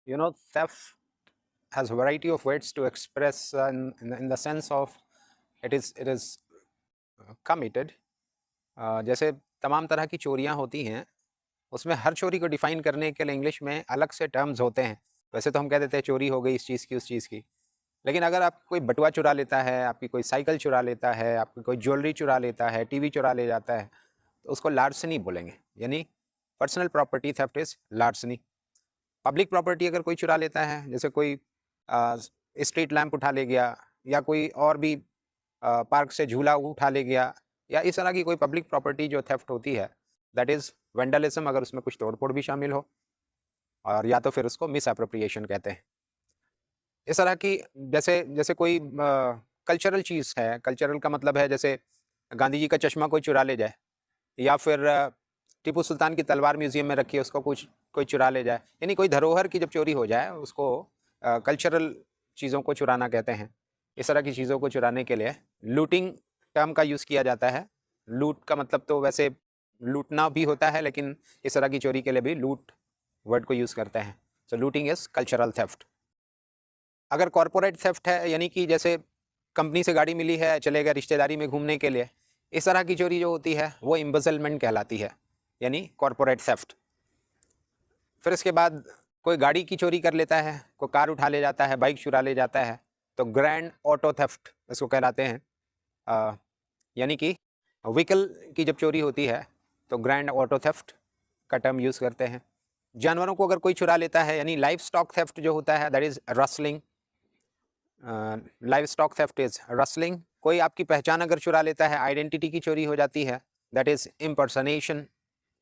theft has a variety of words to express in the sense of it is committed. जैसे तमाम तरह की चोरियां होती हैं, उसमें हर चोरी को डिफाइन करने के लिए इंग्लिश में अलग से टर्म्स होते हैं। वैसे तो हम कह देते हैं चोरी हो गई इस चीज़ की, उस चीज़ की। लेकिन अगर आप कोई बटुआ चुरा लेता है, आपकी कोई साइकिल चुरा लेता है, आपकी कोई ज्वेलरी चुरा लेता है, टीवी चुरा ले जाता है, तो उसको लार्सनी बोलेंगे। यानी personal property theft is larceny. Public property अगर कोई चुरा लेता है, जैसे कोई स्ट्रीट लैंप उठा ले गया, या कोई और भी पार्क से झूला उठा ले गया, या इस तरह की कोई पब्लिक प्रॉपर्टी जो थेफ्ट होती है, दैट इज़ वेंडलिज्म, अगर उसमें कुछ तोड़ फोड़ भी शामिल हो, और या तो फिर उसको मिस अप्रोप्रिएशन कहते हैं। इस तरह की जैसे जैसे कोई कल्चरल चीज़ है, कल्चरल का मतलब है जैसे गांधी जी का चश्मा कोई चुरा ले जाए, या फिर टीपू सुल्तान की तलवार म्यूजियम में रखी है, उसको कुछ कोई चुरा ले जाए, यानी कोई धरोहर की जब चोरी हो जाए उसको कल्चरल चीज़ों को चुराना कहते हैं। इस तरह की चीज़ों को चुराने के लिए लूटिंग टर्म का यूज़ किया जाता है। लूट का मतलब तो वैसे लूटना भी होता है, लेकिन इस तरह की चोरी के लिए भी लूट वर्ड को यूज़ करते हैं। सो लूटिंग इज़ कल्चरल थेफ्ट। अगर कॉरपोरेट थेफ्ट है, यानी कि जैसे कंपनी से गाड़ी मिली है, चले गए रिश्तेदारी में घूमने के लिए, इस तरह की चोरी जो होती है वो एम्बेजलमेंट कहलाती है, यानी कॉरपोरेट थेफ्ट। फिर इसके बाद कोई गाड़ी की चोरी कर लेता है, कोई कार उठा ले जाता है, बाइक चुरा ले जाता है, तो ग्रैंड ऑटो थेफ्ट इसको कहलाते हैं। यानी कि व्हीकल की जब चोरी होती है तो ग्रैंड ऑटो थेफ्ट का टर्म यूज़ करते हैं। जानवरों को अगर कोई चुरा लेता है, यानी लाइफ स्टॉक थेफ्ट जो होता है, that is rustling. Life stock theft is rustling. कोई आपकी पहचान अगर चुरा लेता है, आइडेंटिटी की चोरी हो जाती है, दैट इज़ इम्पर्सनेशन,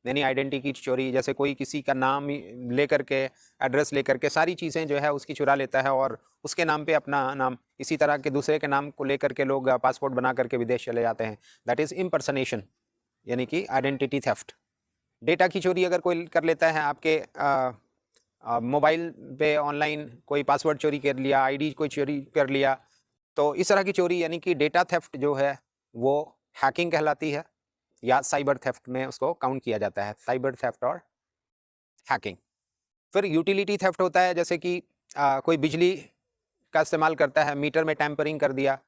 यानी आइडेंटिटी की चोरी। जैसे कोई किसी का नाम लेकर के, एड्रेस लेकर के, सारी चीज़ें जो है उसकी चुरा लेता है, और उसके नाम पे अपना नाम, इसी तरह के दूसरे के नाम को लेकर के लोग पासपोर्ट बना करके विदेश चले जाते हैं, दैट इज़ इम्पर्सनेशन, यानी कि आइडेंटिटी थेफ्ट। डेटा की चोरी अगर कोई कर लेता है, आपके मोबाइल पे ऑनलाइन कोई पासवर्ड चोरी कर लिया, आईडी कोई चोरी कर लिया, तो इस तरह की चोरी यानी कि डेटा थेफ्ट जो है वो हैकिंग कहलाती है, या साइबर थेफ्ट में उसको काउंट किया जाता है, साइबर थेफ्ट और हैकिंग। फिर यूटिलिटी थेफ्ट होता है, जैसे कि कोई बिजली का इस्तेमाल करता है, मीटर में टैंपरिंग कर दिया,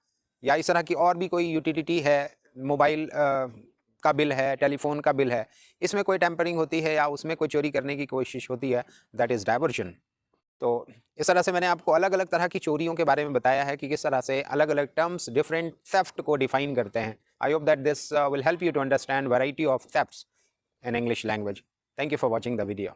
या इस तरह की और भी कोई यूटिलिटी है, मोबाइल का बिल है, टेलीफोन का बिल है, इसमें कोई टैंपरिंग होती है या उसमें कोई चोरी करने की कोशिश होती है, दैट इज़ डायवर्जन। तो इस तरह से मैंने आपको अलग अलग तरह की चोरियों के बारे में बताया है कि किस तरह से अलग अलग टर्म्स डिफरेंट थेफ्ट को डिफाइन करते हैं। I hope that this will help you to understand variety of thefts in English language. Thank you for watching the video.